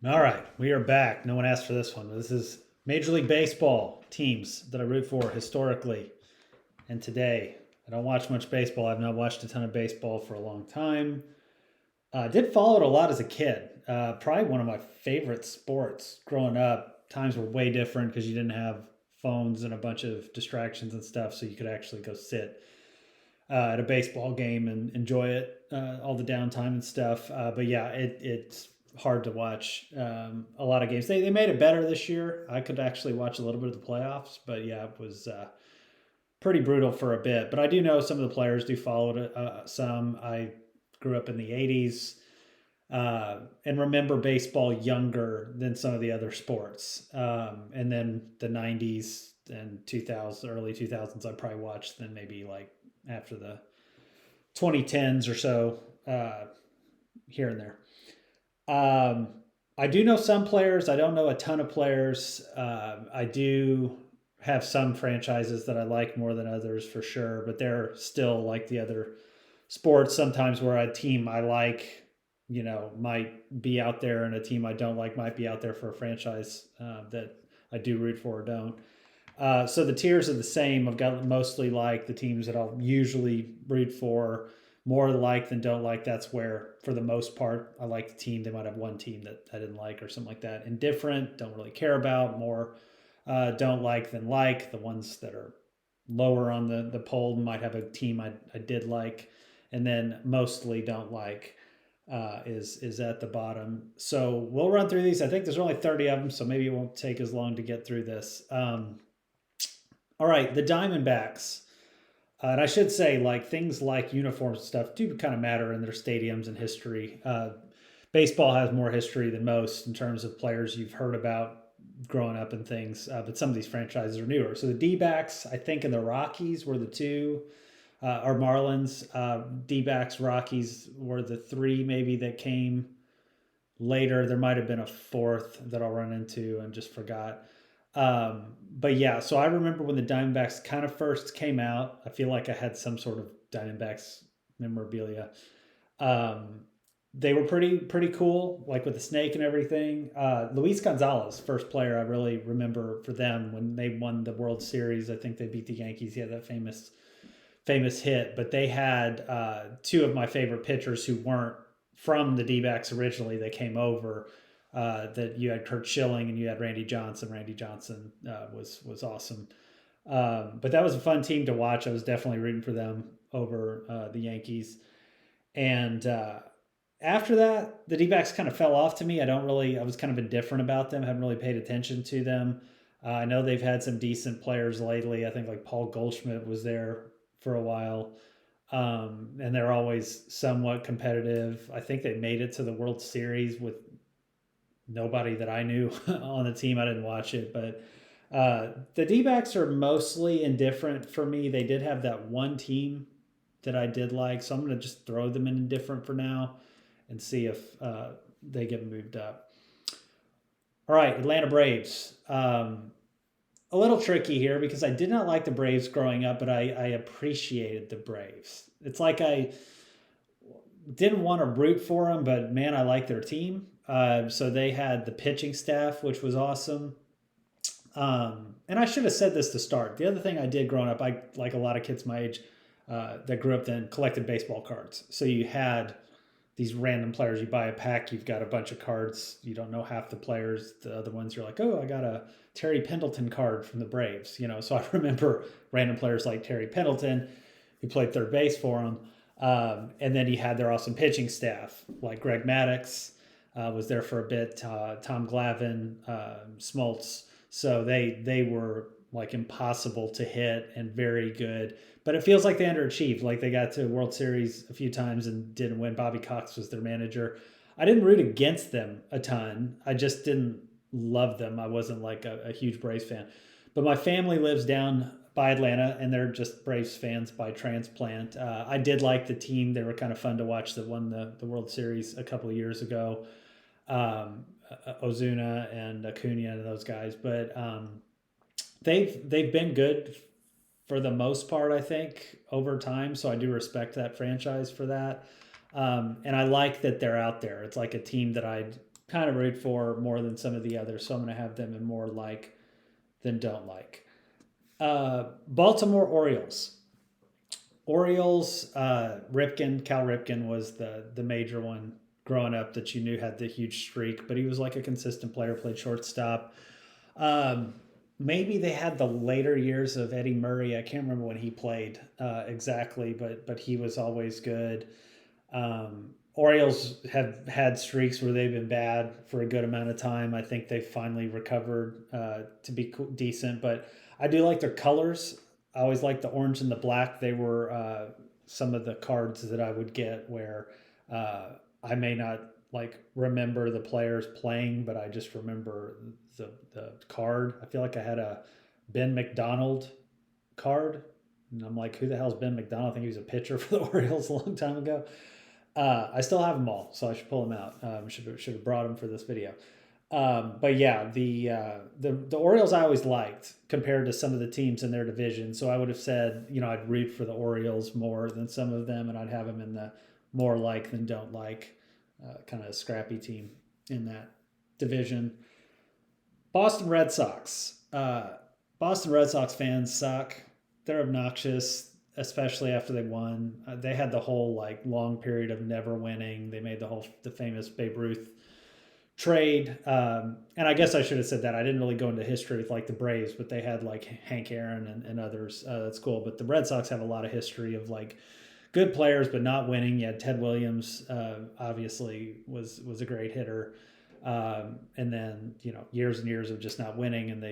All right, we are back. No one asked for this one. This is Major League Baseball teams that I root for historically and today. I don't watch much baseball. I've not watched a ton of baseball for a long time. I did follow it a lot as a kid. Probably one of my favorite sports growing up. Times were way different because you didn't have phones and a bunch of distractions and stuff, so you could actually go sit at a baseball game and enjoy it, all the downtime and stuff. But yeah, it's hard to watch a lot of games. They made it better this year. I could actually watch a little bit of the playoffs, but yeah, it was pretty brutal for a bit. But I do know some of the players do follow it. Some I grew up in the '80s and remember baseball younger than some of the other sports. And then the '90s and 2000s, early 2000s, I probably watched. Then maybe like after the 2010s or so, here and there. Um, I do know some players. I don't know a ton of players. I do have some franchises that I like more than others for sure, but they're still like the other sports sometimes where a team I like, might be out there and a team I don't like might be out there for a franchise that I do root for or don't. So the tiers are the same. I've got mostly like the teams that I'll usually root for, more like than don't like. That's where, for the most part, I like the team. They might have one team that I didn't like or something like that. Indifferent, don't really care about. More don't like than like. The ones that are lower on the poll might have a team I did like, and then mostly don't like is at the bottom. So we'll run through these. I think there's only 30 of them, so maybe it won't take as long to get through this. All right, the Diamondbacks. And I should say, like things like uniforms and stuff do kind of matter in their stadiums and history. Baseball has more history than most in terms of players you've heard about growing up and things, but some of these franchises are newer. So the D backs, I think, and the Rockies were the two, or Marlins. D backs, Rockies were the three maybe that came later. There might have been a fourth that I'll run into and just forgot. But yeah, so I remember when the Diamondbacks kind of first came out. I feel like I had some sort of Diamondbacks memorabilia. Um, they were pretty cool, like with the snake and everything. Luis Gonzalez, first player I really remember for them when they won the World Series. I think they beat the Yankees. He had that famous hit, but they had two of my favorite pitchers who weren't from the D-backs originally. They came over. That you had Kurt Schilling and you had Randy Johnson. Randy Johnson was awesome. But that was a fun team to watch. I was definitely rooting for them over the Yankees. And after that, the D-backs kind of fell off to me. I was kind of indifferent about them. Haven't really paid attention to them. I know they've had some decent players lately. I think like Paul Goldschmidt was there for a while. And they're always somewhat competitive. I think they made it to the World Series with nobody that I knew on the team. I didn't watch it, but the D backs are mostly indifferent for me. They did have that one team that I did like, so I'm going to just throw them in indifferent for now and see if they get moved up. All right, Atlanta Braves. A little tricky here because I did not like the Braves growing up, but I appreciated the Braves. It's like I didn't want to root for them, but man, I like their team. So they had the pitching staff, which was awesome. And I should have said this to start. The other thing I did growing up, I like a lot of kids my age that grew up then collected baseball cards. So you had these random players. You buy a pack, you've got a bunch of cards. You don't know half the players. The other ones you're like, oh, I got a Terry Pendleton card from the Braves. So I remember random players like Terry Pendleton, who played third base for them. And then you had their awesome pitching staff, like Greg Maddux was there for a bit, Tom Glavine, Smoltz. So they were like impossible to hit and very good. But it feels like they underachieved. Like they got to World Series a few times and didn't win. Bobby Cox was their manager. I didn't root against them a ton. I just didn't love them. I wasn't like a huge Braves fan. But my family lives down by Atlanta, and they're just Braves fans by transplant. I did like the team; they were kind of fun to watch that won the World Series a couple of years ago. Ozuna and Acuna and those guys, but they've been good for the most part, I think, over time. So I do respect that franchise for that, and I like that they're out there. It's like a team that I'd kind of root for more than some of the others. So I'm going to have them in more like than don't like. Baltimore Orioles. Cal Ripken was the major one growing up that you knew had the huge streak, but he was like a consistent player, played shortstop. Maybe they had the later years of Eddie Murray. I can't remember when he played exactly, but he was always good. Orioles have had streaks where they've been bad for a good amount of time. I think they finally recovered to be decent, but I do like their colors. I always liked the orange and the black. They were some of the cards that I would get where I may not like remember the players playing, but I just remember the card. I feel like I had a Ben McDonald card, and I'm like, who the hell's Ben McDonald? I think he was a pitcher for the Orioles a long time ago. I still have them all, so I should pull them out. Should have brought them for this video. But yeah, the Orioles I always liked compared to some of the teams in their division. So I would have said, I'd root for the Orioles more than some of them, and I'd have them in the more like than don't like kind of scrappy team in that division. Boston Red Sox. Boston Red Sox fans suck. They're obnoxious, especially after they won. They had the whole like long period of never winning. They made the famous Babe Ruth trade. And I guess I should have said that. I didn't really go into history with like the Braves, but they had like Hank Aaron and others. That's cool. But the Red Sox have a lot of history of like good players, but not winning. You had Ted Williams, obviously was a great hitter. And then, years and years of just not winning, and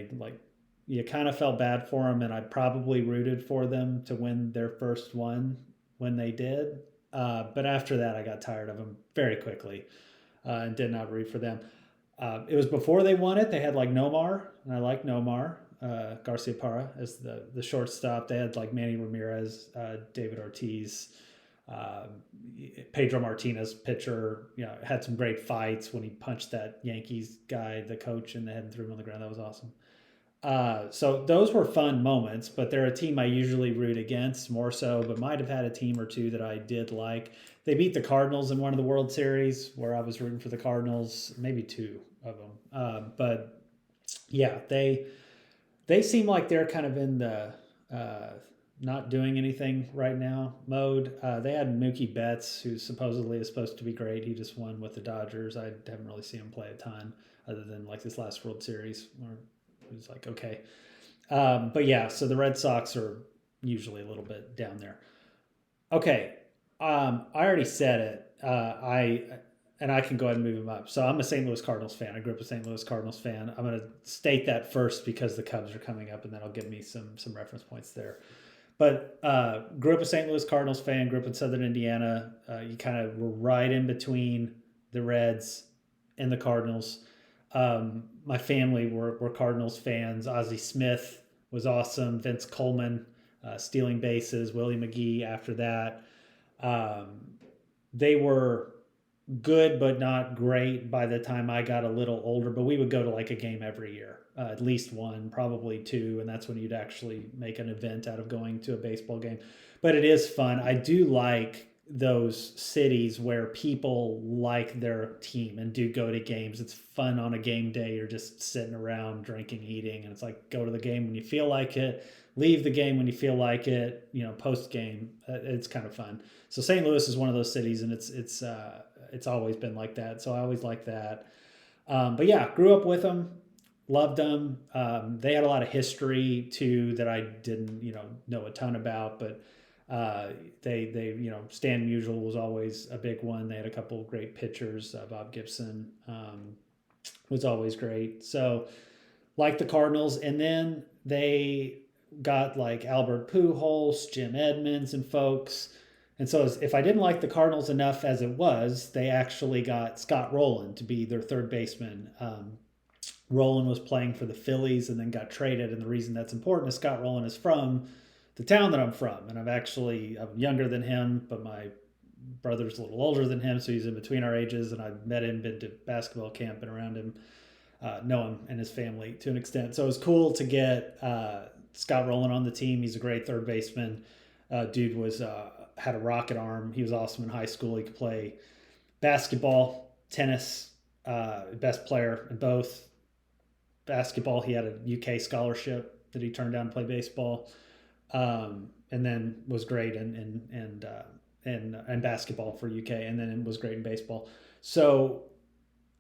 you kind of felt bad for them, and I probably rooted for them to win their first one when they did. But after that, I got tired of them very quickly and did not root for them. It was before they won it. They had like Nomar, and I like Nomar, Garciaparra as the shortstop. They had like Manny Ramirez, David Ortiz, Pedro Martinez, pitcher. Had some great fights when he punched that Yankees guy, the coach, in the head and threw him on the ground. That was awesome. So those were fun moments, but they're a team I usually root against more so, but might have had a team or two that I did like. They beat the Cardinals in one of the World Series where I was rooting for the Cardinals, maybe two of them. But yeah, they seem like they're kind of in the not doing anything right now mode. They had Mookie Betts, who supposedly is supposed to be great. He just won with the Dodgers. I haven't really seen him play a ton other than like this last World Series where it was like, okay. But yeah, so the Red Sox are usually a little bit down there. Okay. I already said it. I can go ahead and move him up. So I'm a St. Louis Cardinals fan. I grew up a St. Louis Cardinals fan. I'm going to state that first because the Cubs are coming up, and that'll give me some reference points there. But grew up a St. Louis Cardinals fan, grew up in Southern Indiana. You kind of were right in between the Reds and the Cardinals. My family were Cardinals fans. Ozzie Smith was awesome. Vince Coleman, stealing bases. Willie McGee after that. They were good but not great by the time I got a little older, but we would go to like a game every year, at least one, probably two, and that's when you'd actually make an event out of going to a baseball game. But it is fun. I do like those cities where people like their team and do go to games. It's fun on a game day. You're just sitting around drinking, eating, and it's like go to the game when you feel like it, leave the game when you feel like it, post game. It's kind of fun. So St. Louis is one of those cities, and it's always been like that. So I always like that. But yeah, grew up with them, loved them. They had a lot of history too that I didn't, know a ton about, but they Stan Musial was always a big one. They had a couple of great pitchers. Bob Gibson was always great. So like the Cardinals, and then they got like Albert Pujols, Jim Edmonds, and folks. And so if I didn't like the Cardinals enough as it was, they actually got Scott Rowland to be their third baseman. Rowland was playing for the Phillies and then got traded. And the reason that's important is Scott Rowland is from the town that I'm from. And I'm younger than him, but my brother's a little older than him. So he's in between our ages. And I've met him, been to basketball camp and around him, know him and his family to an extent. So it was cool to get Scott Rowland on the team. He's a great third baseman. Dude had a rocket arm. He was awesome in high school. He could play basketball, tennis, best player in both basketball. He had a UK scholarship that he turned down to play baseball, and then was great in basketball for UK, and then was great in baseball. So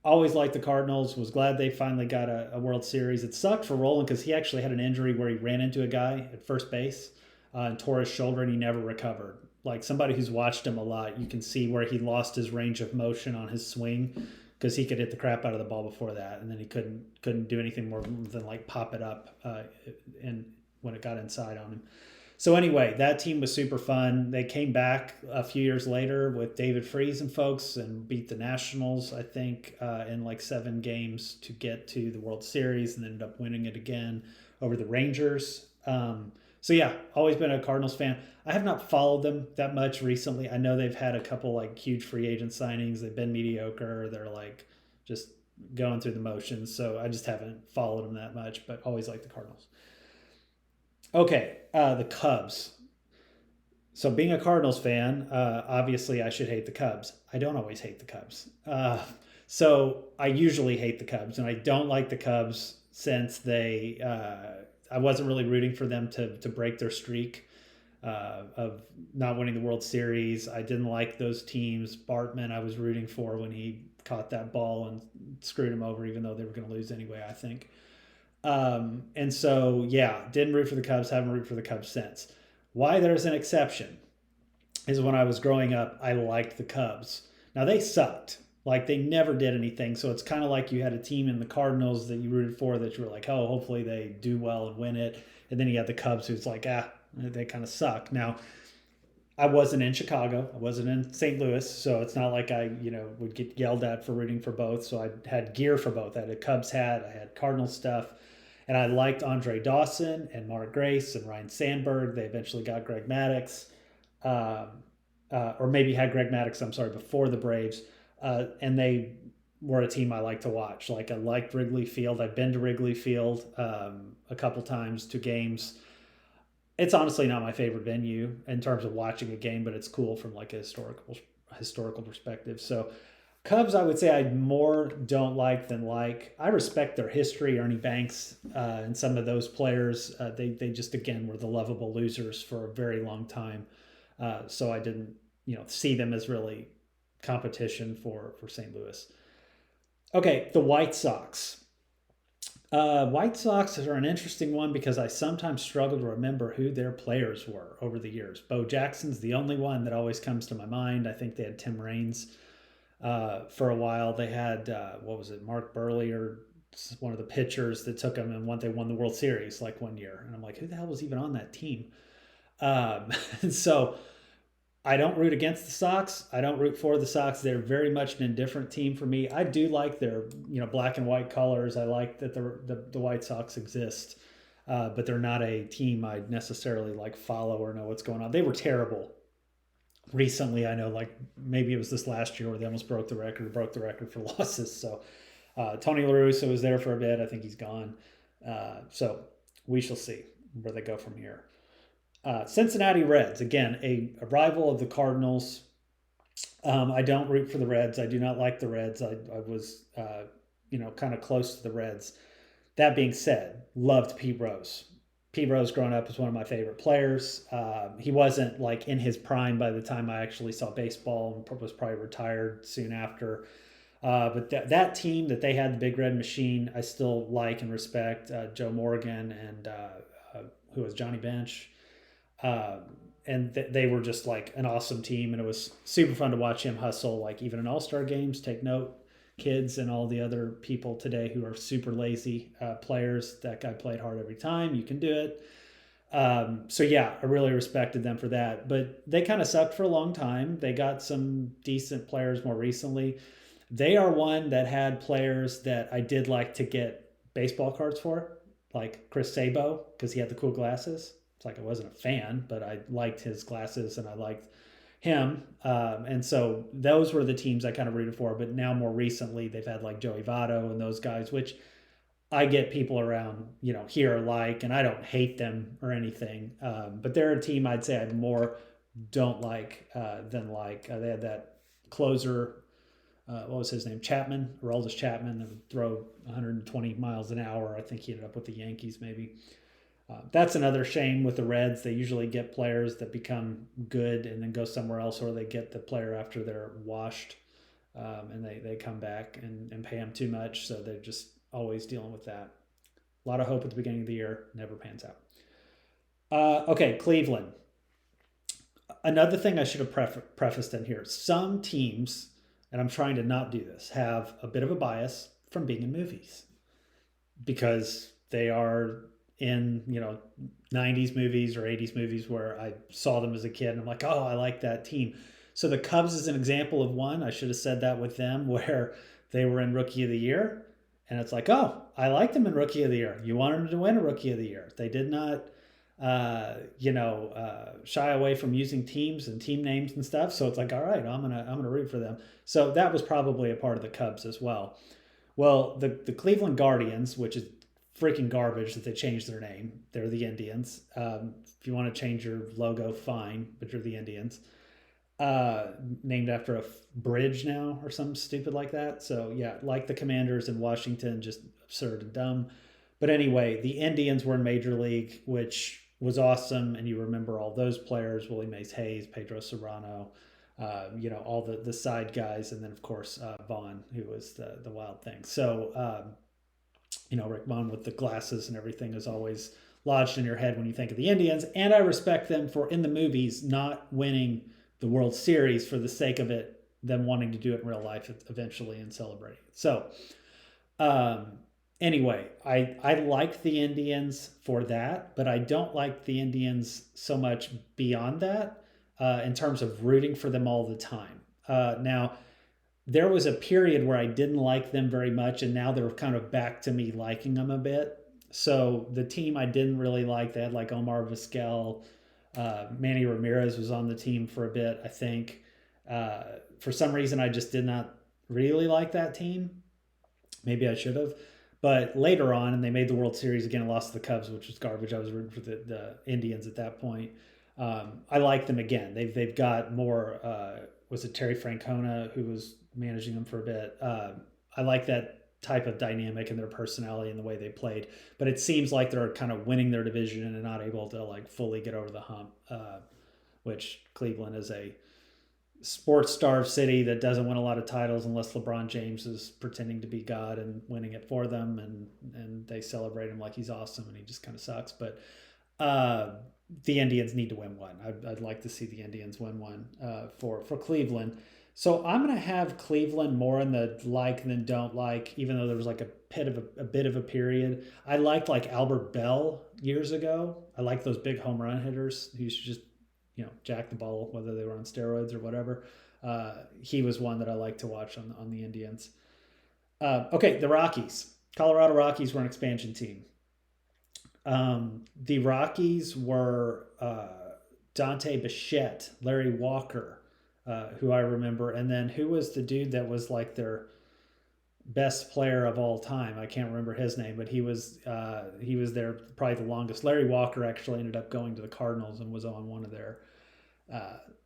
always liked the Cardinals. Was glad they finally got a World Series. It sucked for Roland because he actually had an injury where he ran into a guy at first base and tore his shoulder, and he never recovered. Like somebody who's watched him a lot, you can see where he lost his range of motion on his swing because he could hit the crap out of the ball before that, and then he couldn't do anything more than like pop it up and when it got inside on him. So anyway, that team was super fun. They came back a few years later with David Freese and folks and beat the Nationals, I think, in like 7 games to get to the World Series, and ended up winning it again over the Rangers. So yeah, always been a Cardinals fan. I have not followed them that much recently. I know they've had a couple like huge free agent signings. They've been mediocre. They're like just going through the motions. So I just haven't followed them that much, but always like the Cardinals. Okay, the Cubs. So being a Cardinals fan, obviously I should hate the Cubs. I don't always hate the Cubs. So I usually hate the Cubs, and I don't like the Cubs since they. I wasn't really rooting for them to break their streak of not winning the World Series. I didn't like those teams. Bartman, I was rooting for when he caught that ball and screwed him over, even though they were going to lose anyway, I think. And so, yeah, didn't root for the Cubs, haven't rooted for the Cubs since. Why there's an exception is when I was growing up, I liked the Cubs. Now, they sucked. Like, they never did anything. So it's kind of like you had a team in the Cardinals that you rooted for that you were like, oh, hopefully they do well and win it. And then you had the Cubs who's like, they kind of suck. Now, I wasn't in Chicago. I wasn't in St. Louis, so it's not like I, would get yelled at for rooting for both. So I had gear for both. I had a Cubs hat, I had Cardinal stuff, and I liked Andre Dawson and Mark Grace and Ryan Sandberg. They eventually got Greg Maddux, or maybe had Greg Maddux, I'm sorry, before the Braves. And they were a team I like to watch. Like I liked Wrigley Field. I've been to Wrigley Field a couple times to games. It's honestly not my favorite venue in terms of watching a game, but it's cool from like a historical perspective. So Cubs, I would say I more don't like than like. I respect their history, Ernie Banks and some of those players. They just, again, were the lovable losers for a very long time. So I didn't, see them as really competition for St. Louis. Okay, the White Sox. White Sox are an interesting one because I sometimes struggle to remember who their players were over the years. Bo Jackson's the only one that always comes to my mind. I think they had Tim Raines for a while. They had, Mark Burley, or one of the pitchers that took them, and they won the World Series like one year. And I'm like, who the hell was even on that team? And so I don't root against the Sox. I don't root for the Sox. They're very much an indifferent team for me. I do like their black and white colors. I like that the White Sox exist, but they're not a team I necessarily like follow or know what's going on. They were terrible recently. I know, like maybe it was this last year where they almost broke the record for losses. So Tony La Russa was there for a bit. I think he's gone. So we shall see where they go from here. Cincinnati Reds, again, a rival of the Cardinals. I don't root for the Reds. I do not like the Reds. I was, kind of close to the Reds. That being said, loved Pete Rose. Pete Rose growing up was one of my favorite players. He wasn't like in his prime by the time I actually saw baseball, and was probably retired soon after. But that team that they had, the Big Red Machine, I still like and respect. Joe Morgan and who was Johnny Bench. And they were just like an awesome team, and it was super fun to watch him hustle, like even in all-star games. Take note, kids and all the other people today who are super lazy players. That guy played hard every time. You can do it. So yeah, I really respected them for that, but they kind of sucked for a long time. They got some decent players more recently. They are one that had players that I did like to get baseball cards for, like Chris Sabo, because he had the cool glasses. It's like I wasn't a fan, but I liked his glasses and I liked him. And so those were the teams I kind of rooted for. But now more recently, they've had like Joey Votto and those guys, which I get people around, here like, and I don't hate them or anything. But they're a team I'd say I more don't like than like. They had that closer, what was his name? Chapman, Aroldis Chapman, that would throw 120 miles an hour. I think he ended up with the Yankees maybe. That's another shame with the Reds. They usually get players that become good and then go somewhere else, or they get the player after they're washed, and they come back and pay them too much. So they're just always dealing with that. A lot of hope at the beginning of the year, never pans out. Okay, Cleveland. Another thing I should have prefaced in here. Some teams, and I'm trying to not do this, have a bit of a bias from being in movies because they are in 90s movies or 80s movies where I saw them as a kid and I'm like, oh, I like that team. So the Cubs is an example of one. I should have said that with them where they were in Rookie of the Year. And it's like, oh, I liked them in Rookie of the Year. You wanted them to win a Rookie of the Year. They did not, shy away from using teams and team names and stuff. So it's like, all right, I'm gonna root for them. So that was probably a part of the Cubs as well. Well, the Cleveland Guardians, which is freaking garbage that they changed their name. They're the Indians. If you want to change your logo, fine, but you're the Indians. Named after a bridge now or something stupid like that. So yeah, like the Commanders in Washington, just absurd and dumb. But anyway, the Indians were in Major League, which was awesome. And you remember all those players, Willie Mays Hayes, Pedro Serrano, all the side guys. And then, of course, Vaughn, who was the wild thing. So, Rick Vaughn with the glasses and everything is always lodged in your head when you think of the Indians. And I respect them for, in the movies, not winning the World Series for the sake of it, them wanting to do it in real life eventually and celebrating it. So, anyway, I like the Indians for that, but I don't like the Indians so much beyond that in terms of rooting for them all the time. Now, there was a period where I didn't like them very much, and now they're kind of back to me liking them a bit. So the team I didn't really like, they had like Omar Vizquel, Manny Ramirez was on the team for a bit, I think. For some reason, I just did not really like that team. Maybe I should have. But later on, and they made the World Series again and lost to the Cubs, which was garbage. I was rooting for the Indians at that point. I like them again. They've got more. Was it Terry Francona who was managing them for a bit? I like that type of dynamic and their personality and the way they played. But it seems like they're kind of winning their division and not able to like fully get over the hump. Which Cleveland is a sports-starved city that doesn't win a lot of titles unless LeBron James is pretending to be God and winning it for them, and they celebrate him like he's awesome, and he just kind of sucks. But the Indians need to win one. I'd like to see the Indians win one for Cleveland. So I'm going to have Cleveland more in the like than don't like, even though there was like a bit of a period. I liked like Albert Bell years ago. I like those big home run hitters who used to just jack the ball, whether they were on steroids or whatever. He was one that I like to watch on the Indians. Okay, the Rockies. Colorado Rockies were an expansion team. The Rockies were Dante Bichette, Larry Walker, who I remember, and then who was the dude that was like their best player of all time? I can't remember his name, but he was there probably the longest. Larry Walker actually ended up going to the Cardinals and was on one of their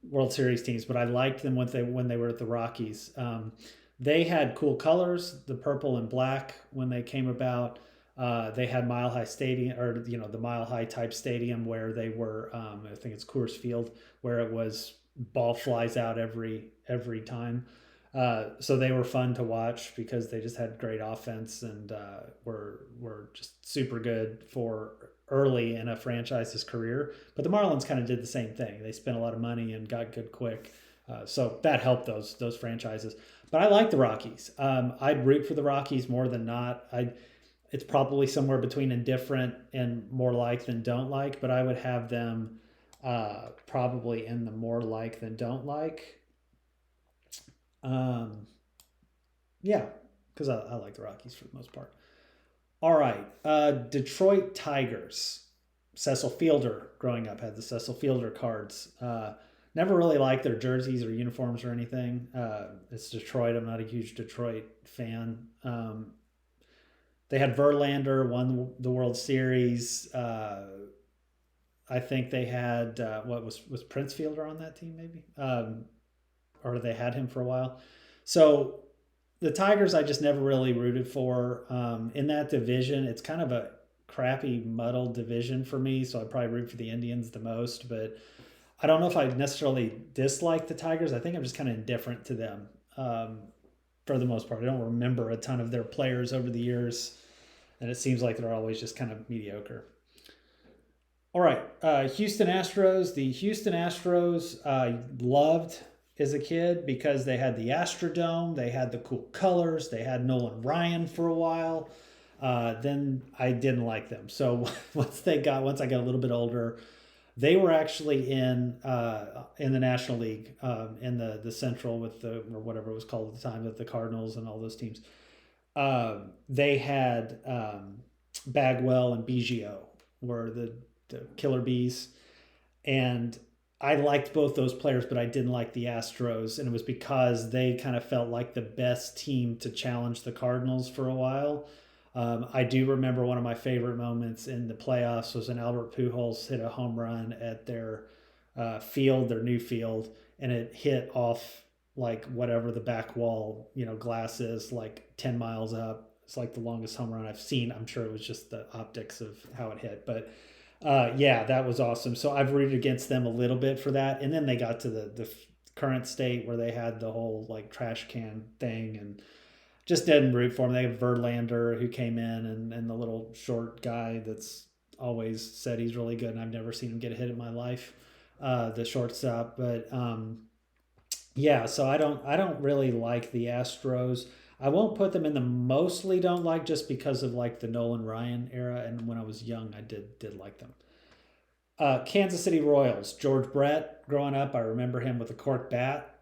World Series teams. But I liked them when they were at the Rockies. They had cool colors, the purple and black when they came about. They had Mile High Stadium, or the Mile High type stadium where they were. I think it's Coors Field, where it was ball flies out every time. So they were fun to watch because they just had great offense and were just super good for early in a franchise's career. But the Marlins kind of did the same thing. They spent a lot of money and got good quick. So that helped those franchises. But I like the Rockies. I'd root for the Rockies more than not. It's probably somewhere between indifferent and more like than don't like, but I would have them probably in the more like than don't like. Yeah, because I like the Rockies for the most part. All right, Detroit Tigers. Cecil Fielder, growing up, had the Cecil Fielder cards. Never really liked their jerseys or uniforms or anything. It's Detroit. I'm not a huge Detroit fan. They had Verlander, won the World Series. I think they had, was Prince Fielder on that team maybe? Or they had him for a while. So the Tigers I just never really rooted for. In that division, it's kind of a crappy, muddled division for me, so I probably root for the Indians the most. But I don't know if I necessarily dislike the Tigers. I think I'm just kind of indifferent to them for the most part. I don't remember a ton of their players over the years, and it seems like they're always just kind of mediocre. All right, Houston Astros. The Houston Astros loved as a kid because they had the Astrodome, they had the cool colors, they had Nolan Ryan for a while. Then I didn't like them. So once I got a little bit older, they were actually in the National League, in the Central with the or whatever it was called at the time with the Cardinals and all those teams. They had Bagwell and Biggio were the killer bees, and I liked both those players, but I didn't like the Astros, and it was because they kind of felt like the best team to challenge the Cardinals for a while. I do remember one of my favorite moments in the playoffs was when Albert Pujols hit a home run at their field, their new field, and it hit off like whatever the back wall, glass is, like 10 miles up. It's like the longest home run I've seen. I'm sure it was just the optics of how it hit, but yeah, that was awesome. So I've rooted against them a little bit for that. And then they got to the current state where they had the whole like trash can thing, and just didn't root for them. They have Verlander who came in, and the little short guy that's always said he's really good, and I've never seen him get a hit in my life, the shortstop. But yeah, so I don't really like the Astros. I won't put them in the mostly don't like just because of like the Nolan Ryan era, and when I was young, I did like them. Kansas City Royals, George Brett. Growing up, I remember him with a cork bat,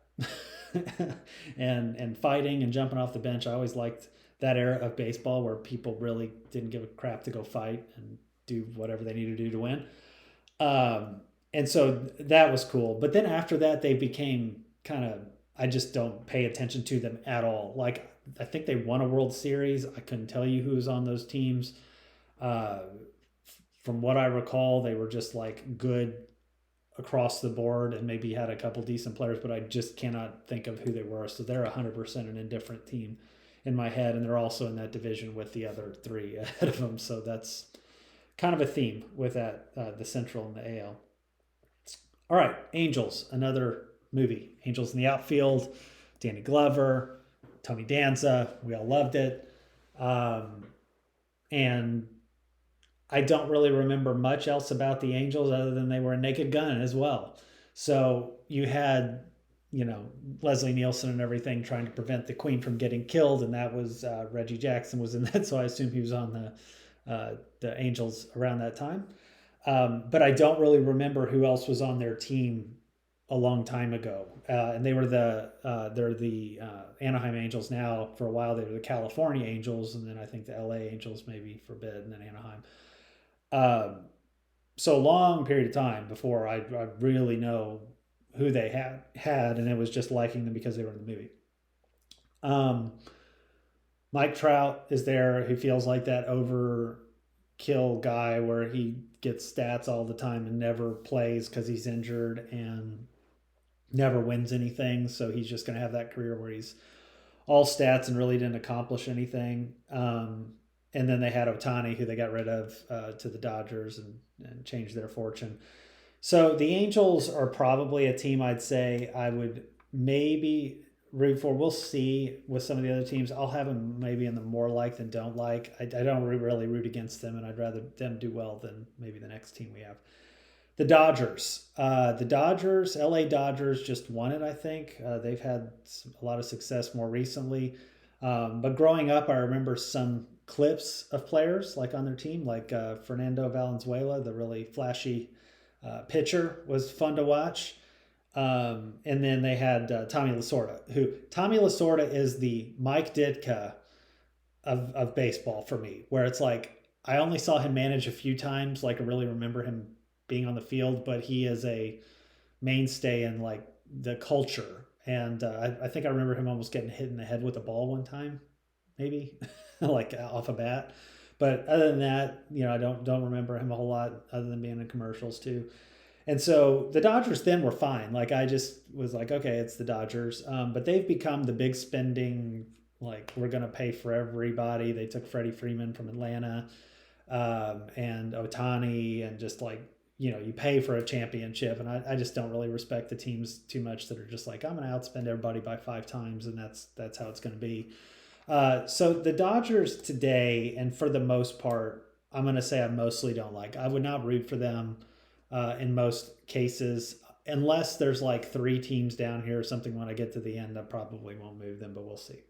and fighting and jumping off the bench. I always liked that era of baseball where people really didn't give a crap to go fight and do whatever they needed to do to win. And so that was cool. But then after that, they became kind of, I just don't pay attention to them at all. Like, I think they won a World Series. I couldn't tell you who was on those teams. From what I recall, they were just like good across the board and maybe had a couple decent players, but I just cannot think of who they were. So they're 100% an indifferent team in my head, and they're also in that division with the other three ahead of them. So that's kind of a theme with that, the Central and the AL. All right, Angels, another movie. Angels in the Outfield, Danny Glover, Tony Danza. We all loved it. And I don't really remember much else about the Angels other than they were a naked gun as well. So you had, Leslie Nielsen and everything trying to prevent the Queen from getting killed, and that was Reggie Jackson was in that. So I assume he was on the Angels around that time. But I don't really remember who else was on their team a long time ago. And they were they're the Anaheim Angels now. For a while, they were the California Angels, and then I think the LA Angels maybe for a bit, and then Anaheim. So long period of time before I really know who they had, and it was just liking them because they were in the movie. Mike Trout is there, who feels like that overkill guy where he gets stats all the time and never plays because he's injured and never wins anything. So he's just going to have that career where he's all stats and really didn't accomplish anything. And then they had Ohtani, who they got rid of to the Dodgers and changed their fortune. So the Angels are probably a team I'd say I would maybe root for. We'll see with some of the other teams. I'll have them maybe in the more like than don't like. I don't really root against them, and I'd rather them do well than maybe the next team we have. The Dodgers. LA Dodgers just won it, I think. They've had a lot of success more recently. But growing up, I remember some clips of players like on their team, like Fernando Valenzuela, the really flashy pitcher, was fun to watch. And then they had Tommy Lasorda, Tommy Lasorda is the Mike Ditka of baseball for me, where it's like I only saw him manage a few times, like I really remember him being on the field, but he is a mainstay in like the culture. And I think I remember him almost getting hit in the head with a ball one time, maybe like off a bat. But other than that, I don't remember him a whole lot other than being in commercials too. And so the Dodgers then were fine. Like I just was like, okay, it's the Dodgers. But they've become the big spending Like, we're going to pay for everybody. They took Freddie Freeman from Atlanta, and Otani, and just like, you pay for a championship. And I just don't really respect the teams too much that are just like, I'm going to outspend everybody by 5 times, and that's how it's going to be. So the Dodgers today, and for the most part, I'm going to say I mostly don't like. I would not root for them in most cases, unless there's like 3 teams down here or something. When I get to the end, I probably won't move them, but we'll see.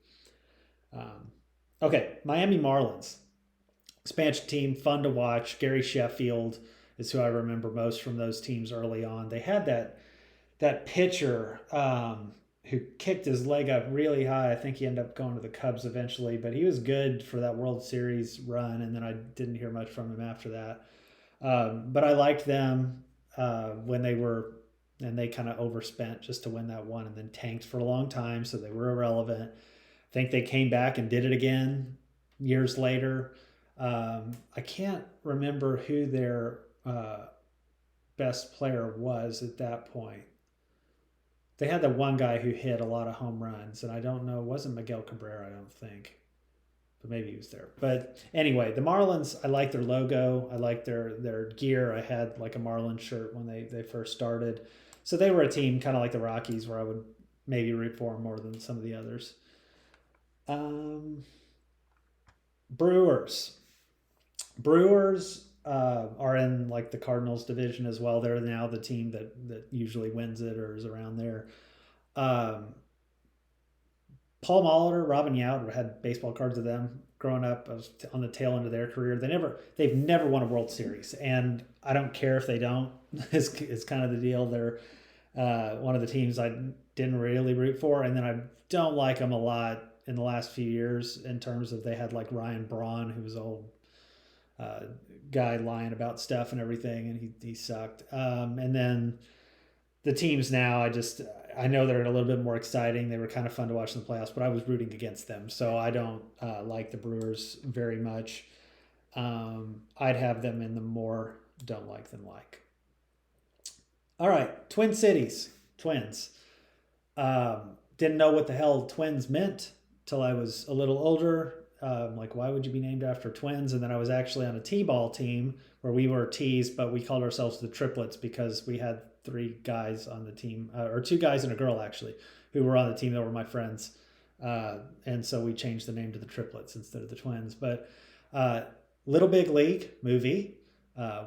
Okay, Miami Marlins. Expansion team, fun to watch. Gary Sheffield is who I remember most from those teams early on. They had that pitcher who kicked his leg up really high. I think he ended up going to the Cubs eventually, but he was good for that World Series run, and then I didn't hear much from him after that. But I liked them when they were, and they kind of overspent just to win that one, and then tanked for a long time, so they were irrelevant. I think they came back and did it again years later. I can't remember who their best player was at that point. They had the one guy who hit a lot of home runs, and I don't know, it wasn't Miguel Cabrera, I don't think, but maybe he was there. But anyway, the Marlins, I like their logo. I like their gear. I had like a Marlins shirt when they first started. So they were a team kind of like the Rockies, where I would maybe root for them more than some of the others. Brewers. Brewers are in like the Cardinals division as well. They're now the team that usually wins it or is around there. Paul Molitor, Robin Yount had baseball cards of them growing up. I was on the tail end of their career. They've never won a World Series, and I don't care if they don't. It's kind of the deal. They're one of the teams I didn't really root for, and then I don't like them a lot in the last few years in terms of they had like Ryan Braun, who was an old guy lying about stuff and everything, and he sucked. And then the teams now, I know they're a little bit more exciting. They were kind of fun to watch in the playoffs, but I was rooting against them, so I don't like the Brewers very much. I'd have them in the more don't like than like. All right, Twin Cities, Twins. Didn't know what the hell Twins meant till I was a little older. Like, why would you be named after twins? And then I was actually on a T-ball team where we were T's, but we called ourselves the Triplets because we had 3 guys on the team, or 2 guys and a girl actually, who were on the team that were my friends. And so we changed the name to the Triplets instead of the Twins. But Little Big League movie.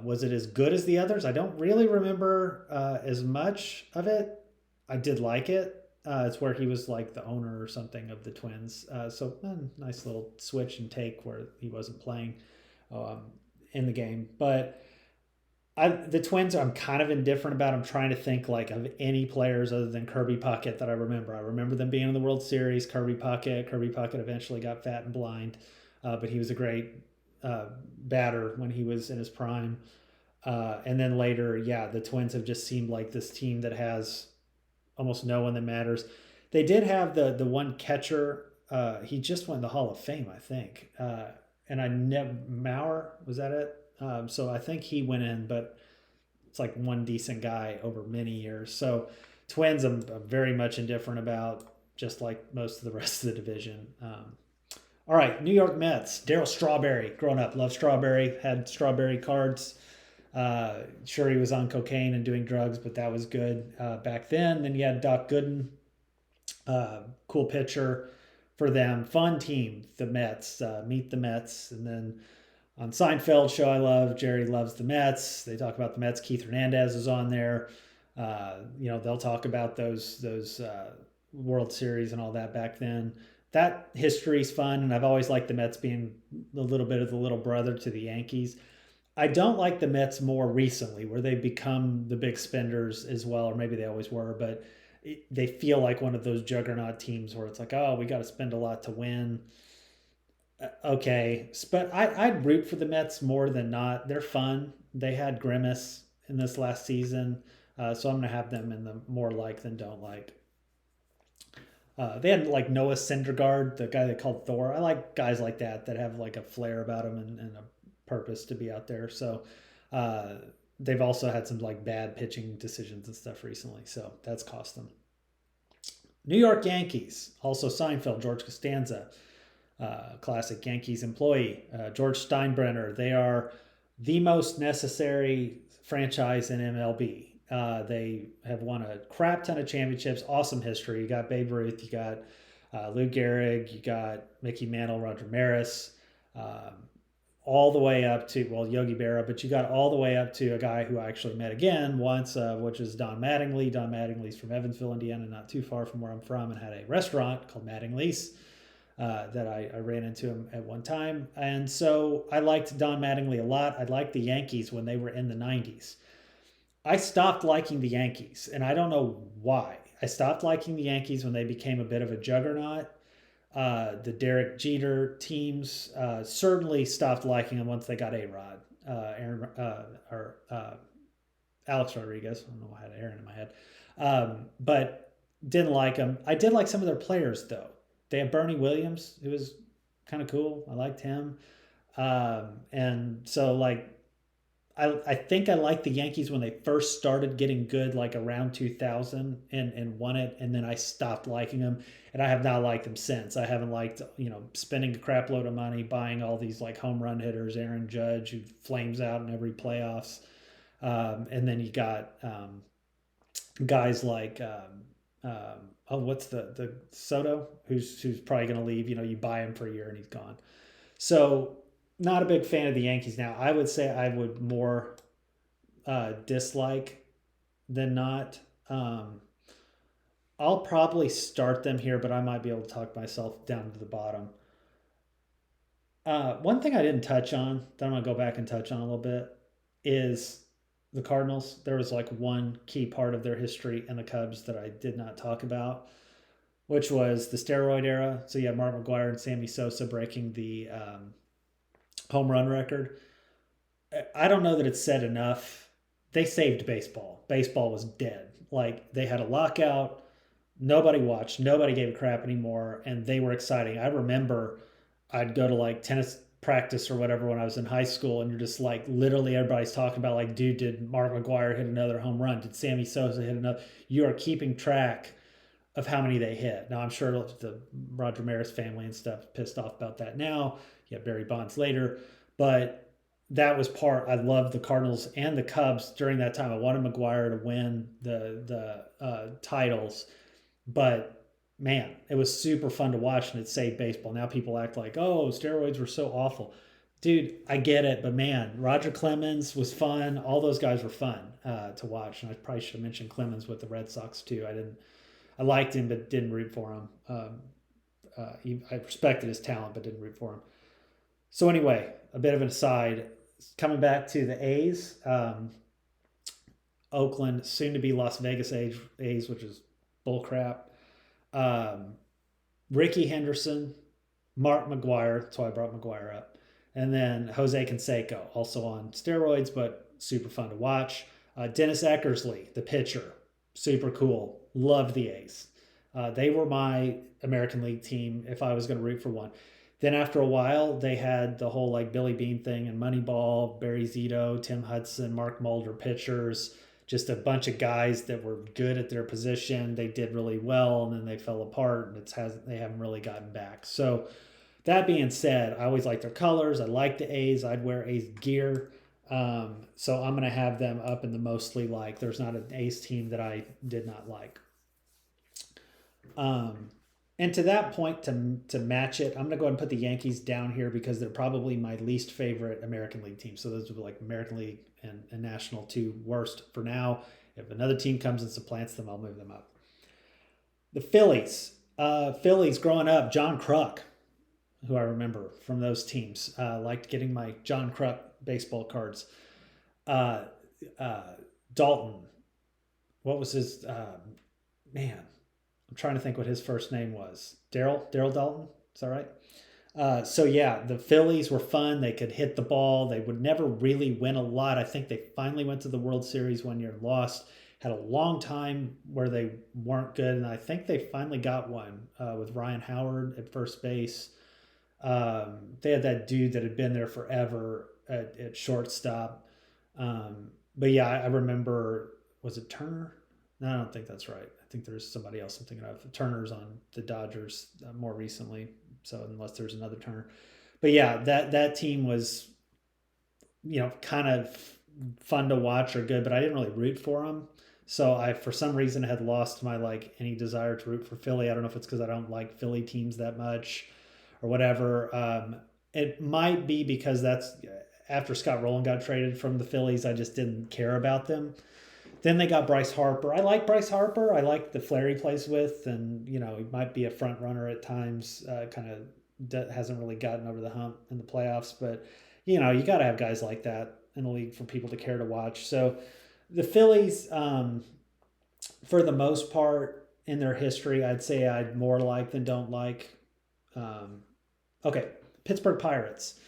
Was it as good as the others? I don't really remember as much of it. I did like it. It's where he was like the owner or something of the Twins. Nice little switch and take where he wasn't playing in the game. But the Twins, I'm kind of indifferent about. I'm trying to think like of any players other than Kirby Puckett that I remember. I remember them being in the World Series. Kirby Puckett eventually got fat and blind, but he was a great batter when he was in his prime. And then later, the Twins have just seemed like this team that has almost no one that matters. They did have the one catcher. He just went in the Hall of Fame, I think. And Mauer, was that it? So I think he went in, but it's like one decent guy over many years. So Twins, I'm very much indifferent about, just like most of the rest of the division. All right, New York Mets. Darryl Strawberry. Growing up, loved Strawberry. Had Strawberry cards. Sure, he was on cocaine and doing drugs, but that was good back then. Then you had Doc Gooden, cool pitcher for them. Fun team, the Mets. Meet the Mets. And then on Seinfeld show I love, Jerry loves the Mets. They talk about the Mets. Keith Hernandez is on there. They'll talk about those World Series and all that back then. That history's fun, and I've always liked the Mets being a little bit of the little brother to the Yankees. I don't like the Mets more recently, where they've become the big spenders as well, or maybe they always were, but they feel like one of those juggernaut teams where it's like, oh, we got to spend a lot to win. Okay, but I'd root for the Mets more than not. They're fun. They had Grimace in this last season, so I'm going to have them in the more like than don't like. They had like Noah Syndergaard, the guy they called Thor. I like guys like that have like a flair about them and a purpose to be out there. So they've also had some like bad pitching decisions and stuff recently, so that's cost them. New York Yankees, also Seinfeld, George Costanza, classic Yankees employee, George Steinbrenner. They are the most necessary franchise in MLB. They have won a crap ton of championships, awesome history. You got Babe Ruth, you got Lou Gehrig, you got Mickey Mantle, Roger Maris, um, all the way up to, well, Yogi Berra, but you got all the way up to a guy who I actually met again once, which is Don Mattingly. Don Mattingly's from Evansville, Indiana, not too far from where I'm from, and had a restaurant called Mattingly's that I ran into him at one time. And so I liked Don Mattingly a lot. I liked the Yankees when they were in the 90s. I stopped liking the Yankees, and I don't know why. I stopped liking the Yankees when they became a bit of a juggernaut. The Derek Jeter teams certainly stopped liking them once they got A Rod, Aaron, or Alex Rodriguez. I don't know why I had Aaron in my head, but didn't like them. I did like some of their players though. They had Bernie Williams, who was kind of cool. I liked him, and so like I think I liked the Yankees when they first started getting good, like around 2000, and won it, and then I stopped liking them, and I have not liked them since. I haven't liked, spending a crap load of money buying all these like home run hitters, Aaron Judge, who flames out in every playoffs, and then you got guys like what's the Soto, who's probably going to leave. You buy him for a year and he's gone. So not a big fan of the Yankees now. I would say I would more dislike than not. I'll probably start them here, but I might be able to talk myself down to the bottom. One thing I didn't touch on that I'm going to go back and touch on a little bit is the Cardinals. There was like one key part of their history in the Cubs that I did not talk about, which was the steroid era. So you have Mark McGwire and Sammy Sosa breaking the home run record. I don't know that it's said enough. They saved baseball. Baseball was dead. Like they had a lockout. Nobody watched. Nobody gave a crap anymore, and they were exciting. I remember I'd go to like tennis practice or whatever when I was in high school, and you're just like literally everybody's talking about like, dude, did Mark McGwire hit another home run? Did Sammy Sosa hit another? You are keeping track of how many they hit. Now I'm sure the Roger Maris family and stuff pissed off about that now. You have Barry Bonds later, but that was part. I loved the Cardinals and the Cubs during that time. I wanted McGwire to win the titles, but man, it was super fun to watch, and it saved baseball. Now people act like, oh, steroids were so awful. Dude, I get it, but man, Roger Clemens was fun. All those guys were fun to watch, and I probably should have mentioned Clemens with the Red Sox too. I liked him, but didn't root for him. I respected his talent, but didn't root for him. So anyway, a bit of an aside. Coming back to the A's, Oakland, soon to be Las Vegas A's, which is bullcrap. Ricky Henderson, Mark McGwire. That's why I brought McGwire up. And then Jose Canseco, also on steroids, but super fun to watch. Dennis Eckersley, the pitcher, super cool. Loved the A's. They were my American League team if I was going to root for one. Then after a while, they had the whole like Billy Bean thing and Moneyball, Barry Zito, Tim Hudson, Mark Mulder pitchers, just a bunch of guys that were good at their position. They did really well, and then they fell apart, and they haven't really gotten back. So that being said, I always liked their colors. I like the A's. I'd wear A's gear. So I'm going to have them up in the mostly like. There's not an A's team that I did not like. And to that point, to match it, I'm going to go ahead and put the Yankees down here because they're probably my least favorite American League team. So those would be like American League and National, two worst for now. If another team comes and supplants them, I'll move them up. The Phillies. Phillies growing up, John Kruk, who I remember from those teams. Liked getting my John Kruk baseball cards. Dalton. What was his... man... I'm trying to think what his first name was. Daryl Dalton? Is that right? So yeah, the Phillies were fun. They could hit the ball. They would never really win a lot. I think they finally went to the World Series one year and lost. Had a long time where they weren't good, and I think they finally got one with Ryan Howard at first base. They had that dude that had been there forever at shortstop. But yeah, I remember, was it Turner? No, I don't think that's right. I think there's somebody else I'm thinking of. Turner's on the Dodgers more recently, so unless there's another Turner. But yeah, that team was, kind of fun to watch or good, but I didn't really root for them. So I, for some reason, had lost my any desire to root for Philly. I don't know if it's because I don't like Philly teams that much, or whatever. It might be because that's after Scott Rowland got traded from the Phillies. I just didn't care about them. Then they got Bryce Harper. I like Bryce Harper. I like the flair he plays with, and he might be a front runner at times. Kind of hasn't really gotten over the hump in the playoffs, but you got to have guys like that in the league for people to care to watch. So the Phillies, for the most part in their history, I'd say I'd more like than don't like. Okay, Pittsburgh Pirates.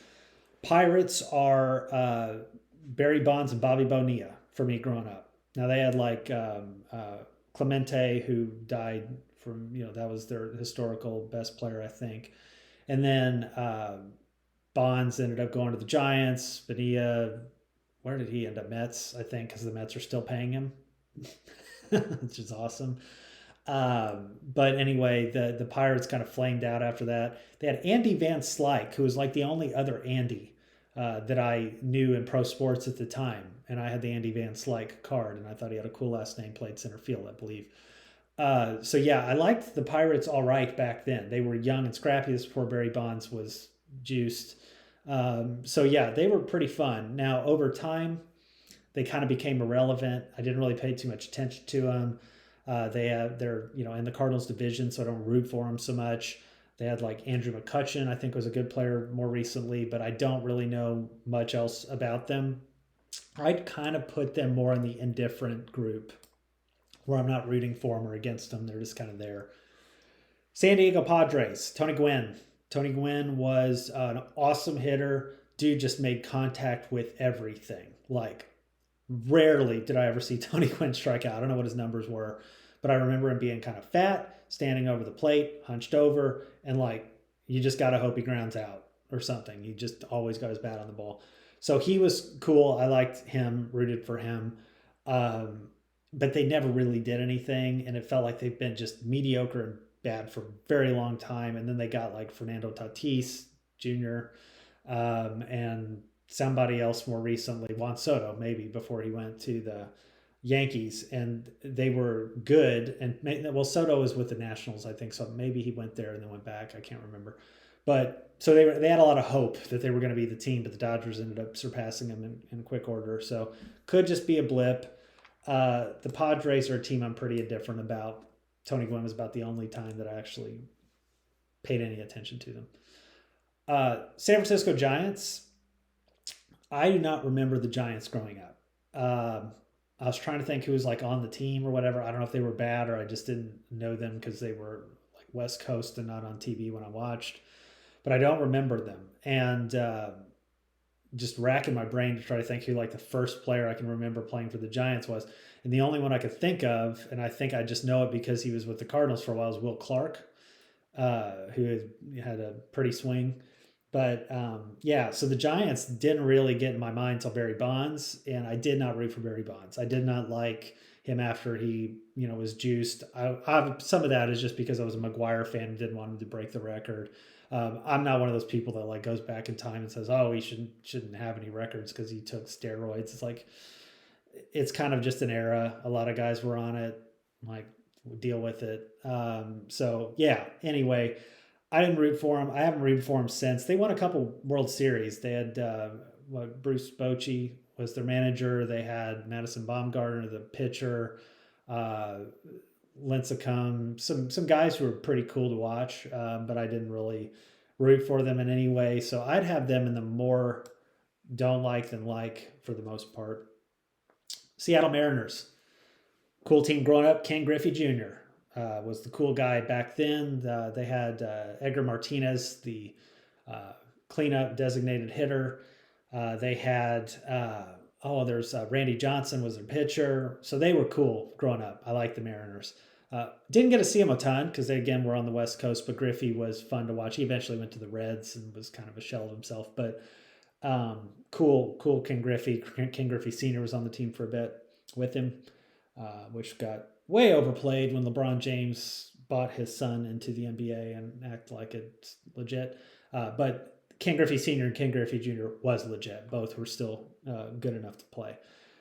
Pirates are Barry Bonds and Bobby Bonilla for me growing up. Now they had Clemente, who died from, that was their historical best player, I think. And then Bonds ended up going to the Giants. Bonilla, where did he end up? Mets, I think, because the Mets are still paying him, which is awesome. But anyway, the Pirates kind of flamed out after that. They had Andy Van Slyke, who was like the only other Andy that I knew in pro sports at the time. And I had the Andy Van Slyke card, and I thought he had a cool last name, played center field, I believe. So yeah, I liked the Pirates all right back then. They were young and scrappy. This before Barry Bonds was juiced. So yeah, they were pretty fun. Now over time, they kind of became irrelevant. I didn't really pay too much attention to them. They're in the Cardinals division, so I don't root for them so much. They had Andrew McCutchen, I think was a good player more recently, but I don't really know much else about them. I'd kind of put them more in the indifferent group where I'm not rooting for them or against them. They're just kind of there. San Diego Padres, Tony Gwynn. Tony Gwynn was an awesome hitter. Dude just made contact with everything. Rarely did I ever see Tony Gwynn strike out. I don't know what his numbers were, but I remember him being kind of fat, standing over the plate, hunched over, and you just got to hope he grounds out or something. He just always got his bat on the ball. So he was cool. I liked him, rooted for him. But they never really did anything, and it felt like they've been just mediocre and bad for a very long time. And then they got Fernando Tatis Jr. And somebody else more recently, Juan Soto, maybe before he went to the Yankees, and they were good. And Soto was with the Nationals, I think, so maybe he went there and then went back. I can't remember. But so they had a lot of hope that they were going to be the team, but the Dodgers ended up surpassing them in quick order. So could just be a blip. The Padres are a team I'm pretty indifferent about. Tony Gwynn was about the only time that I actually paid any attention to them. San Francisco Giants. I do not remember the Giants growing up. I was trying to think who was on the team or whatever. I don't know if they were bad or I just didn't know them because they were West Coast and not on TV when I watched. But I don't remember them. And just racking my brain to try to think who the first player I can remember playing for the Giants was. And the only one I could think of, and I think I just know it because he was with the Cardinals for a while, is Will Clark, who had a pretty swing. But yeah, so the Giants didn't really get in my mind until Barry Bonds, and I did not root for Barry Bonds. I did not like him after he, was juiced. Some of that is just because I was a McGwire fan and didn't want him to break the record. I'm not one of those people that goes back in time and says, "Oh, he shouldn't have any records because he took steroids." It's kind of just an era. A lot of guys were on it. Deal with it. So yeah. Anyway, I didn't root for him. I haven't rooted for him since. They won a couple World Series. They had Bruce Bochy was their manager. They had Madison Bumgarner, the pitcher. Lincecum, some guys who were pretty cool to watch, but I didn't really root for them in any way. So I'd have them in the more don't like than like for the most part. Seattle Mariners, cool team growing up. Ken Griffey Jr. Was the cool guy back then. They had Edgar Martinez, the cleanup designated hitter. They had there's Randy Johnson was their pitcher. So they were cool growing up. I like the Mariners. Didn't get to see him a ton because they, again, were on the West Coast, but Griffey was fun to watch. He eventually went to the Reds and was kind of a shell of himself. But cool Ken Griffey. Ken Griffey Sr. was on the team for a bit with him, which got way overplayed when LeBron James bought his son into the NBA and act like it's legit. But Ken Griffey Sr. and Ken Griffey Jr. was legit. Both were still good enough to play.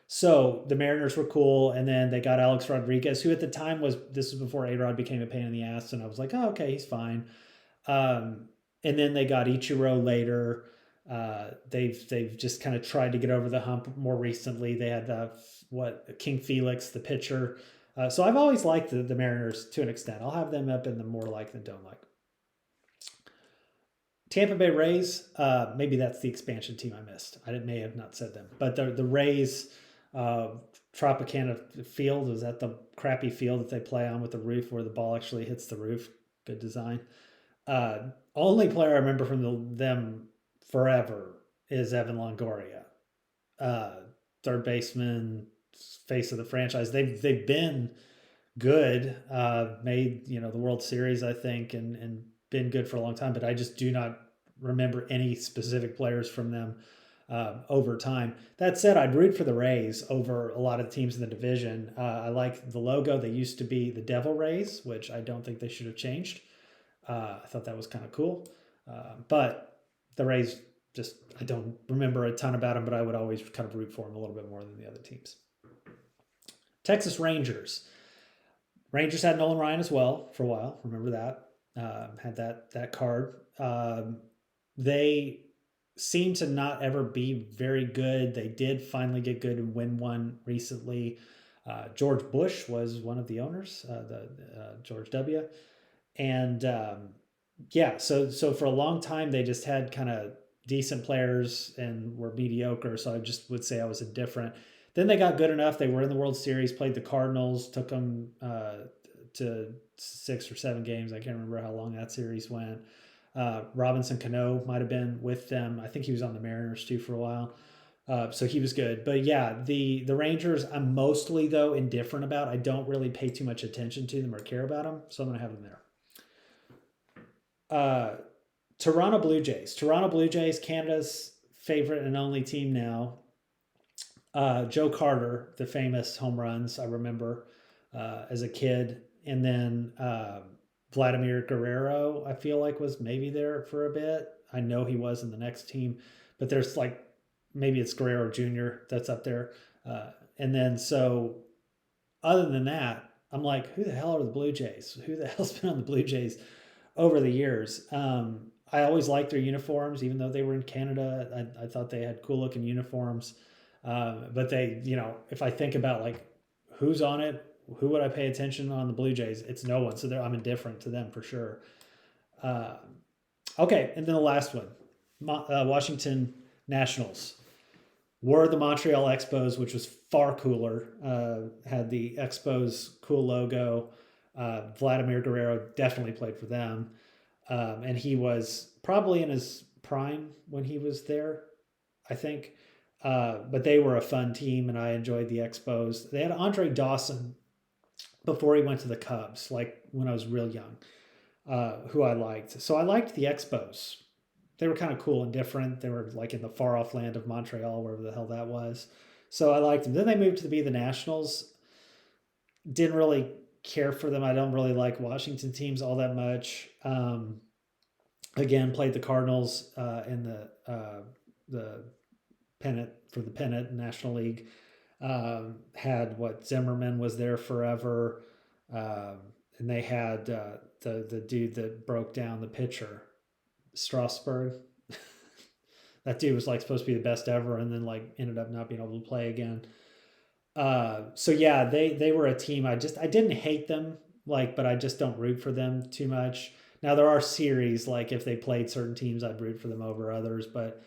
So the Mariners were cool, and then they got Alex Rodriguez, who at the time this was before A-Rod became a pain in the ass, and I was like, oh, okay, he's fine. And then they got Ichiro later. They've just kind of tried to get over the hump more recently. They had King Felix, the pitcher. So I've always liked the Mariners to an extent. I'll have them up in the more like than don't like. Tampa Bay Rays, maybe that's the expansion team I missed. I may have not said them, but the Rays, Tropicana Field, is that the crappy field that they play on with the roof where the ball actually hits the roof? Good design. Only player I remember from them forever is Evan Longoria, third baseman, face of the franchise. They've been good, made the World Series, I think, and been good for a long time. But I just do not remember any specific players from them over time. That said, I'd root for the Rays over a lot of teams in the division. I like the logo. They used to be the Devil Rays, which I don't think they should have changed. I thought that was kind of cool. But the Rays, I don't remember a ton about them, but I would always kind of root for them a little bit more than the other teams. Texas Rangers. Rangers had Nolan Ryan as well for a while. Remember that. Had that card. They seem to not ever be very good. They did finally get good and win one recently. George Bush was one of the owners, George W. And so for a long time, they just had kind of decent players and were mediocre. So I just would say I was indifferent. Then they got good enough. They were in the World Series, played the Cardinals, took them to 6 or 7 games. I can't remember how long that series went. Robinson Cano might have been with them. I think he was on the Mariners too for a while. So he was good. But yeah, the Rangers, I'm mostly, though, indifferent about. I don't really pay too much attention to them or care about them. So I'm going to have them there. Toronto Blue Jays. Toronto Blue Jays, Canada's favorite and only team now. Joe Carter, the famous home runs, I remember as a kid. And then Vladimir Guerrero, I feel like, was maybe there for a bit. I know he was in the next team. But there's maybe it's Guerrero Jr. that's up there. And then so other than that, I'm like, who the hell are the Blue Jays? Who the hell's been on the Blue Jays over the years? I always liked their uniforms, even though they were in Canada. I thought they had cool looking uniforms. But they, if I think about who's on it, who would I pay attention on the Blue Jays? It's no one. So I'm indifferent to them for sure. Okay. And then the last one, Washington Nationals were the Montreal Expos, which was far cooler. Had the Expos cool logo. Vladimir Guerrero definitely played for them. And he was probably in his prime when he was there, I think. But they were a fun team, and I enjoyed the Expos. They had Andre Dawson before he went to the Cubs, when I was real young, who I liked. So I liked the Expos. They were kind of cool and different. They were in the far off land of Montreal, wherever the hell that was. So I liked them. Then they moved to be the Nationals. Didn't really care for them. I don't really like Washington teams all that much. Again, played the Cardinals in the pennant for the pennant National League. Had Zimmerman was there forever, and they had the dude that broke down the pitcher, Strasburg. That dude was supposed to be the best ever, and then ended up not being able to play again. So yeah, they were a team. I didn't hate them, but I just don't root for them too much. Now there are series, if they played certain teams, I'd root for them over others, but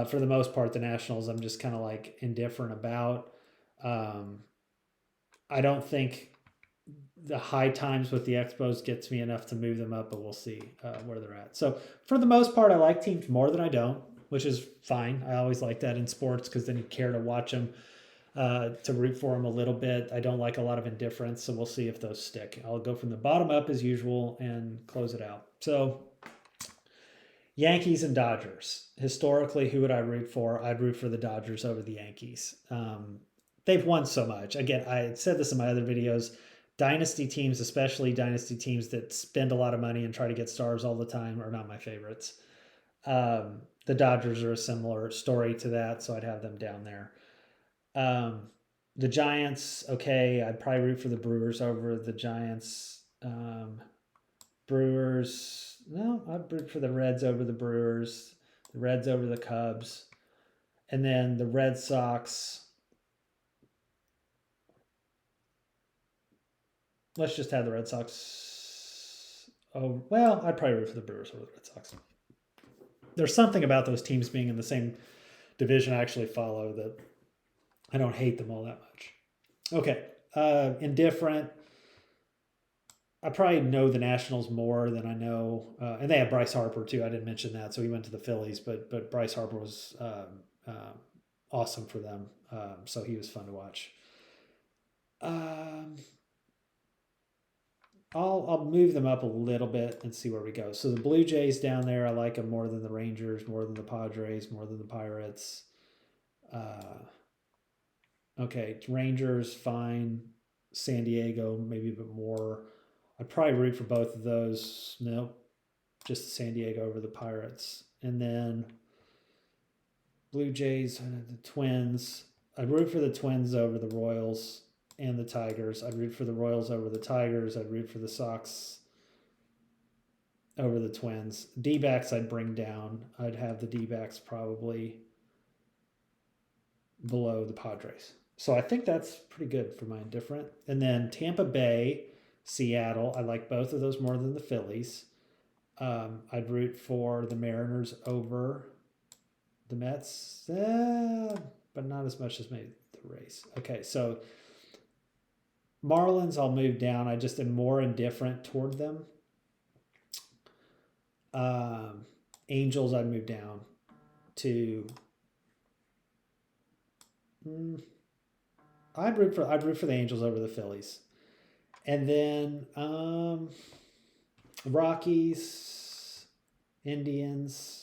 for the most part, the Nationals, I'm just kind of indifferent about. I don't think the high times with the Expos gets me enough to move them up, but we'll see where they're at. So for the most part, I like teams more than I don't, which is fine. I always like that in sports because then you care to watch them, to root for them a little bit. I don't like a lot of indifference, so we'll see if those stick. I'll go from the bottom up as usual and close it out. So Yankees and Dodgers. Historically, who would I root for? I'd root for the Dodgers over the Yankees. They've won so much. Again, I said this in my other videos. Dynasty teams, especially dynasty teams that spend a lot of money and try to get stars all the time, are not my favorites. The Dodgers are a similar story to that, so I'd have them down there. The Giants, okay, I'd probably root for the Brewers over the Giants. Brewers, no, I'd root for the Reds over the Brewers, the Reds over the Cubs. And then the Red Sox, let's just have the Red Sox. Oh, well, I'd probably root for the Brewers over the Red Sox. There's something about those teams being in the same division I actually follow that I don't hate them all that much. Okay, indifferent. I probably know the Nationals more than I know, and they have Bryce Harper too. I didn't mention that, so he went to the Phillies, but Bryce Harper was awesome for them, so he was fun to watch. I'll move them up a little bit and see where we go. So the Blue Jays down there, I like them more than the Rangers, more than the Padres, more than the Pirates. Okay, Rangers, fine. San Diego, maybe a bit more. I'd probably root for both of those. Nope, just San Diego over the Pirates. And then Blue Jays, the Twins. I'd root for the Twins over the Royals and the Tigers. I'd root for the Royals over the Tigers. I'd root for the Sox over the Twins. D-backs I'd bring down. I'd have the D-backs probably below the Padres. So I think that's pretty good for my indifferent. And then Tampa Bay, Seattle. I like both of those more than the Phillies. I'd root for the Mariners over the Mets, but not as much as maybe the Rays. Okay, so Marlins, I'll move down. I just am more indifferent toward them. Angels, I'd move down to. I'd root for the Angels over the Phillies, and then Rockies, Indians.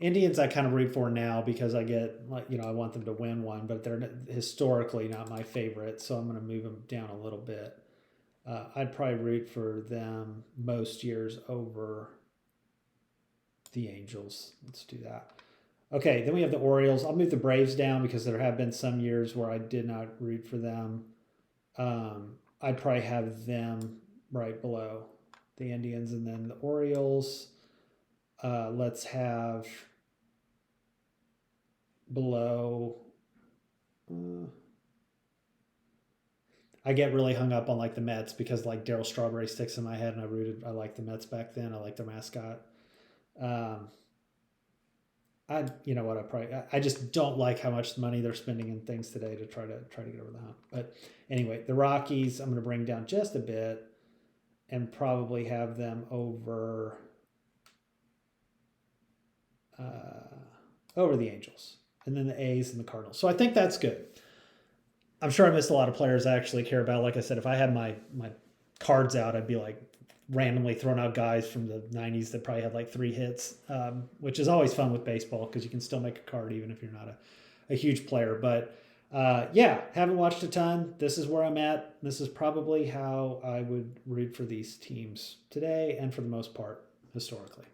Indians I kind of root for now because I get I want them to win one, but they're historically not my favorite, so I'm going to move them down a little bit. I'd probably root for them most years over the Angels. Let's do that. Okay, then we have the Orioles. I'll move the Braves down because there have been some years where I did not root for them. I'd probably have them right below the Indians, and then the Orioles. Let's have below. I get really hung up on like the Mets because like Darryl Strawberry sticks in my head, and I liked the Mets back then. I liked their mascot. I just don't like how much money they're spending in things today to try to get over the hump. But anyway, the Rockies I'm going to bring down just a bit, and probably have them over the Angels, and then the A's and the Cardinals. So I think that's good. I'm sure I missed a lot of players I actually care about. Like I said, if I had my cards out, I'd be like randomly throwing out guys from the 90s that probably had like 3 hits, which is always fun with baseball because you can still make a card even if you're not a huge player. But haven't watched a ton. This is where I'm at. This is probably how I would root for these teams today and for the most part historically.